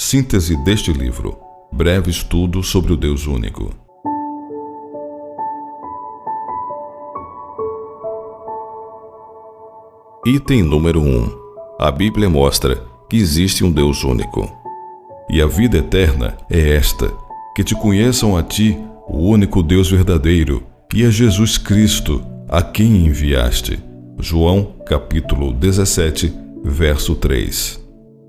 Síntese deste livro. Breve estudo sobre o Deus único. Item número 1. A Bíblia mostra que existe um Deus único. E a vida eterna é esta, que te conheçam a ti, o único Deus verdadeiro, e a Jesus Cristo, a quem enviaste. João, capítulo 17, verso 3.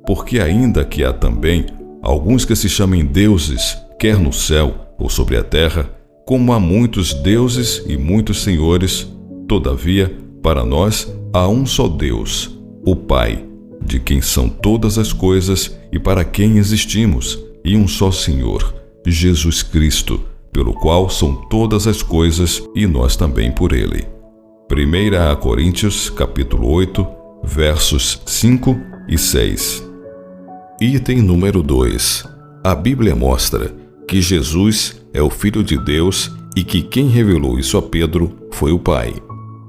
Porque ainda que há também alguns que se chamem deuses, quer no céu ou sobre a terra, como há muitos deuses e muitos senhores, todavia, para nós há um só Deus, o Pai, de quem são todas as coisas e para quem existimos, e um só Senhor, Jesus Cristo, pelo qual são todas as coisas e nós também por Ele. 1 Coríntios, capítulo 8, versos 5 e 6. Item número 2. A Bíblia mostra que Jesus é o Filho de Deus e que quem revelou isso a Pedro foi o Pai.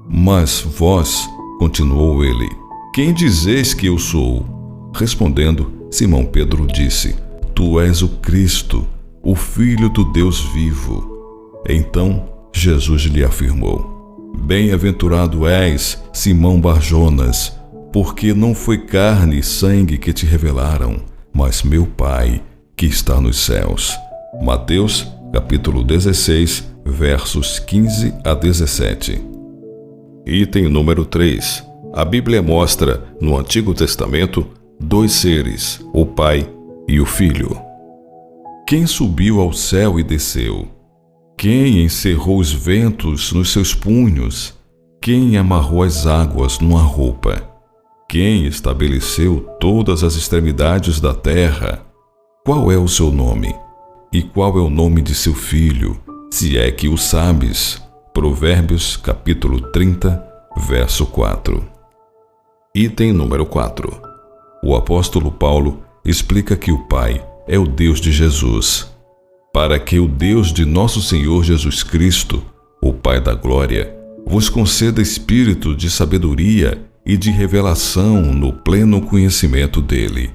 Mas vós, continuou ele, quem dizeis que eu sou? Respondendo, Simão Pedro disse, Tu és o Cristo, o Filho do Deus vivo. Então Jesus lhe afirmou, Bem-aventurado és, Simão Barjonas, porque não foi carne e sangue que te revelaram, mas meu Pai, que está nos céus. Mateus, capítulo 16, versos 15 a 17. Item número 3. A Bíblia mostra, no Antigo Testamento, dois seres, o Pai e o Filho. Quem subiu ao céu e desceu? Quem encerrou os ventos nos seus punhos? Quem amarrou as águas numa roupa? Quem estabeleceu todas as extremidades da terra? Qual é o seu nome? E qual é o nome de seu filho, se é que o sabes? Provérbios, capítulo 30, verso 4. Item número 4. O apóstolo Paulo explica que o Pai é o Deus de Jesus, para que o Deus de nosso Senhor Jesus Cristo, o Pai da glória, vos conceda espírito de sabedoria e de revelação no pleno conhecimento dele.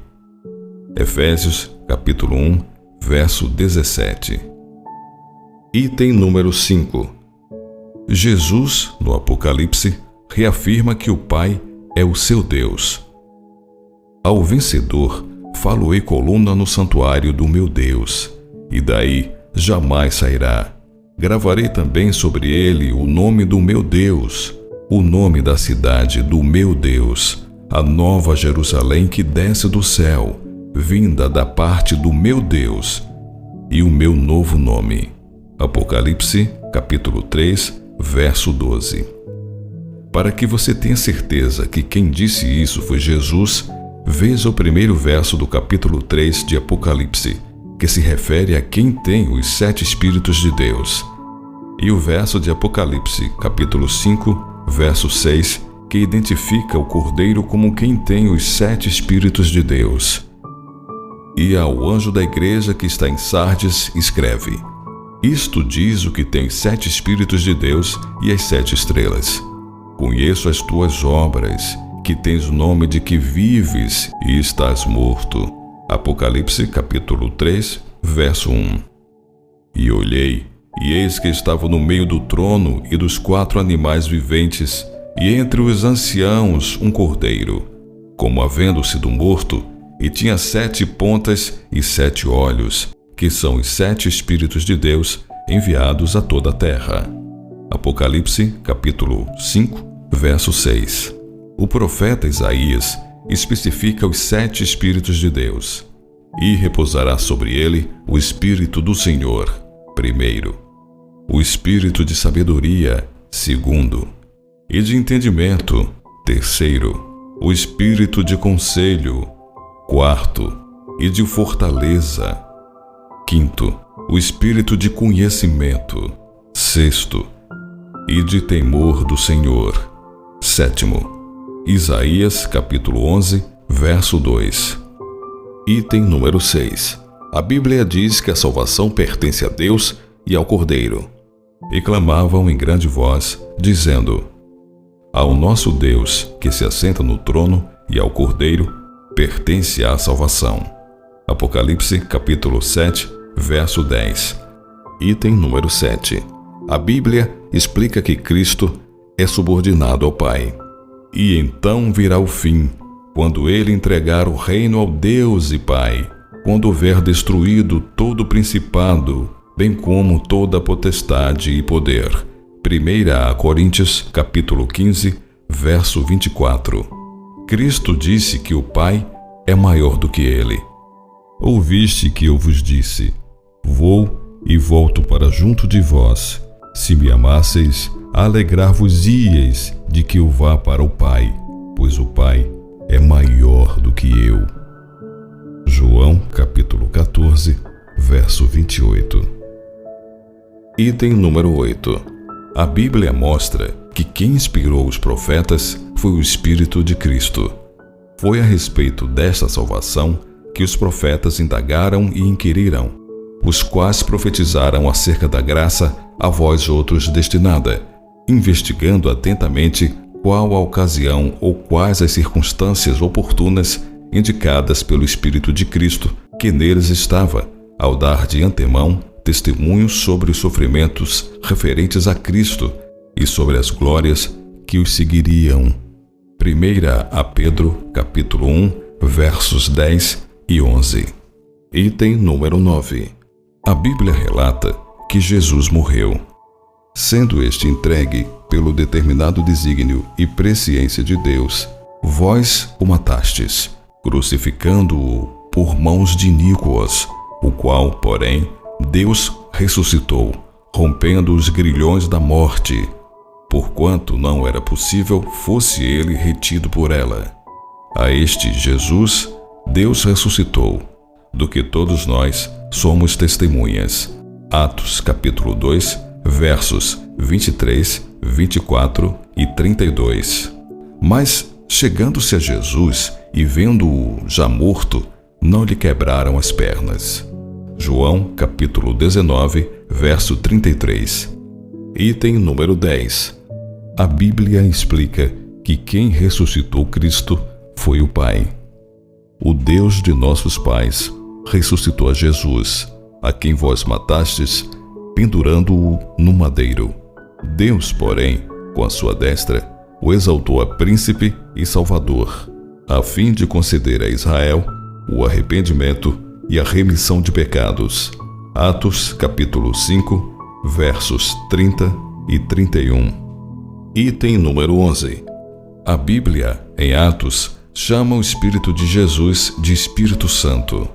Efésios, capítulo 1, verso 17. Item número 5. Jesus, no Apocalipse, reafirma que o Pai é o seu Deus. Ao vencedor, falo-ei coluna no santuário do meu Deus, e daí jamais sairá. Gravarei também sobre ele o nome do meu Deus, o nome da cidade do meu Deus, a nova Jerusalém que desce do céu, vinda da parte do meu Deus, e o meu novo nome. Apocalipse, capítulo 3, verso 12. Para que você tenha certeza que quem disse isso foi Jesus, veja o primeiro verso do capítulo 3 de Apocalipse, que se refere a quem tem os 7 Espíritos de Deus. E o verso de Apocalipse, capítulo 5, verso 6, que identifica o Cordeiro como quem tem os 7 Espíritos de Deus. E ao anjo da igreja que está em Sardes, escreve, Isto diz o que tem os 7 Espíritos de Deus e as 7 estrelas. Conheço as tuas obras, que tens o nome de que vives e estás morto. Apocalipse, capítulo 3, verso 1. E olhei, e eis que estava no meio do trono e dos 4 animais viventes, e entre os anciãos um cordeiro, como havendo sido morto, e tinha 7 pontas e 7 olhos, que são os 7 Espíritos de Deus enviados a toda a terra. Apocalipse, capítulo 5, verso 6. O profeta Isaías especifica os 7 Espíritos de Deus. E repousará sobre ele o Espírito do Senhor, primeiro. O Espírito de sabedoria, segundo. E de entendimento, terceiro. O Espírito de conselho, quarto. E de fortaleza, quinto. O Espírito de conhecimento, sexto. E de temor do Senhor, sétimo. Isaías, capítulo 11, verso 2. Item número 6. A Bíblia diz que a salvação pertence a Deus e ao Cordeiro. E clamavam em grande voz, dizendo, Ao nosso Deus, que se assenta no trono, e ao Cordeiro, pertence a salvação. Apocalipse capítulo 7, verso 10. Item número 7. A Bíblia explica que Cristo é subordinado ao Pai. E então virá o fim, quando ele entregar o reino ao Deus e Pai, quando houver destruído todo o principado, bem como toda a potestade e poder. 1 Coríntios capítulo 15, verso 24. Cristo disse que o Pai é maior do que ele. Ouviste que eu vos disse: vou e volto para junto de vós. Se me amasseis, alegrar-vos-íeis de que eu vá para o Pai, pois o Pai é maior do que eu. João capítulo 14, verso 28. Item número 8. A Bíblia mostra que quem inspirou os profetas foi o Espírito de Cristo. Foi a respeito desta salvação que os profetas indagaram e inquiriram, os quais profetizaram acerca da graça a vós outros destinada, investigando atentamente qual a ocasião ou quais as circunstâncias oportunas indicadas pelo Espírito de Cristo que neles estava, ao dar de antemão testemunhos sobre os sofrimentos referentes a Cristo e sobre as glórias que os seguiriam. 1 Pedro capítulo 1, versos 10 e 11. Item número 9. A Bíblia relata que Jesus morreu, sendo este entregue pelo determinado desígnio e presciência de Deus. Vós o matastes, crucificando-o por mãos de iníquos, o qual, porém, Deus ressuscitou, rompendo os grilhões da morte, porquanto não era possível fosse ele retido por ela. A este Jesus, Deus ressuscitou, do que todos nós somos testemunhas. Atos capítulo 2, versos 23, 24 e 32. Mas, chegando-se a Jesus e vendo-o já morto, não lhe quebraram as pernas. João capítulo 19, verso 33. Item número 10. A Bíblia explica que quem ressuscitou Cristo foi o Pai. O Deus de nossos pais ressuscitou a Jesus, a quem vós matastes, pendurando-o no madeiro. Deus, porém, com a sua destra, o exaltou a príncipe e salvador, a fim de conceder a Israel o arrependimento e a remissão de pecados. Atos capítulo 5, versos 30 e 31. Item número 11. A Bíblia, em Atos, chama o Espírito de Jesus de Espírito Santo.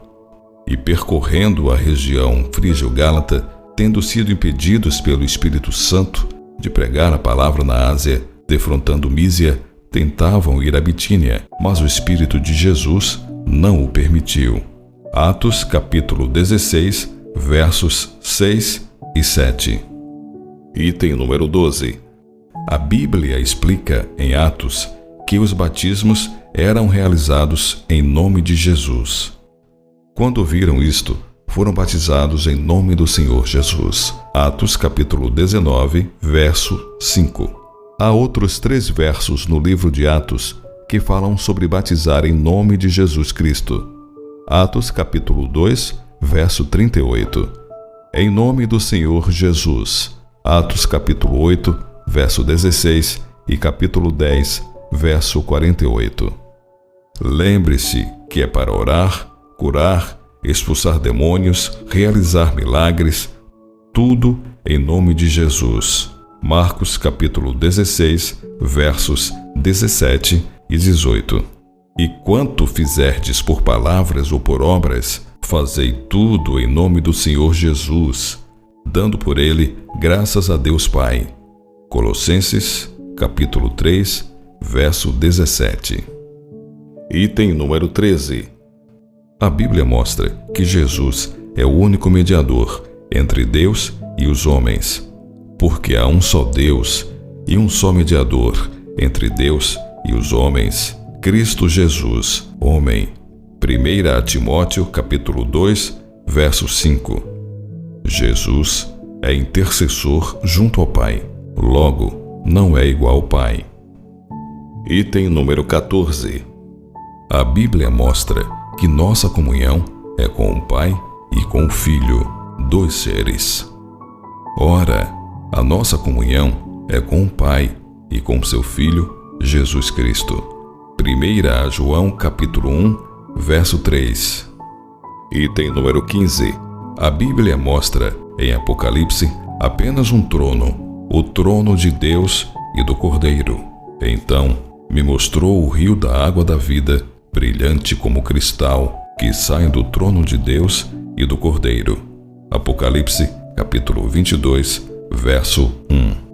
E percorrendo a região frígio-gálata, tendo sido impedidos pelo Espírito Santo de pregar a palavra na Ásia, defrontando Mísia, tentavam ir a Bitínia, mas o Espírito de Jesus não o permitiu. Atos capítulo 16, versos 6 e 7. Item número 12. A Bíblia explica em Atos que os batismos eram realizados em nome de Jesus. Quando viram isto, foram batizados em nome do Senhor Jesus. Atos capítulo 19, verso 5. Há outros 3 versos no livro de Atos que falam sobre batizar em nome de Jesus Cristo. Atos capítulo 2, verso 38. Em nome do Senhor Jesus. Atos capítulo 8, verso 16 e capítulo 10, verso 48. Lembre-se que é para orar, curar, expulsar demônios, realizar milagres, tudo em nome de Jesus. Marcos capítulo 16, versos 17 e 18. E quanto fizerdes por palavras ou por obras, fazei tudo em nome do Senhor Jesus, dando por ele graças a Deus Pai. Colossenses capítulo 3, verso 17. Item número 13. A Bíblia mostra que Jesus é o único mediador entre Deus e os homens, porque há um só Deus e um só mediador entre Deus e os homens, Cristo Jesus, homem. 1 Timóteo capítulo 2, verso 5. Jesus é intercessor junto ao Pai, logo não é igual ao Pai. Item número 14. A Bíblia mostra que nossa comunhão é com o Pai e com o Filho, dois seres. Ora, a nossa comunhão é com o Pai e com seu Filho, Jesus Cristo. 1 João capítulo 1, verso 3. Item número 15. A Bíblia mostra, em Apocalipse, apenas um trono, o trono de Deus e do Cordeiro. Então, me mostrou o rio da água da vida, brilhante como cristal, que sai do trono de Deus e do Cordeiro. Apocalipse, capítulo 22, verso 1.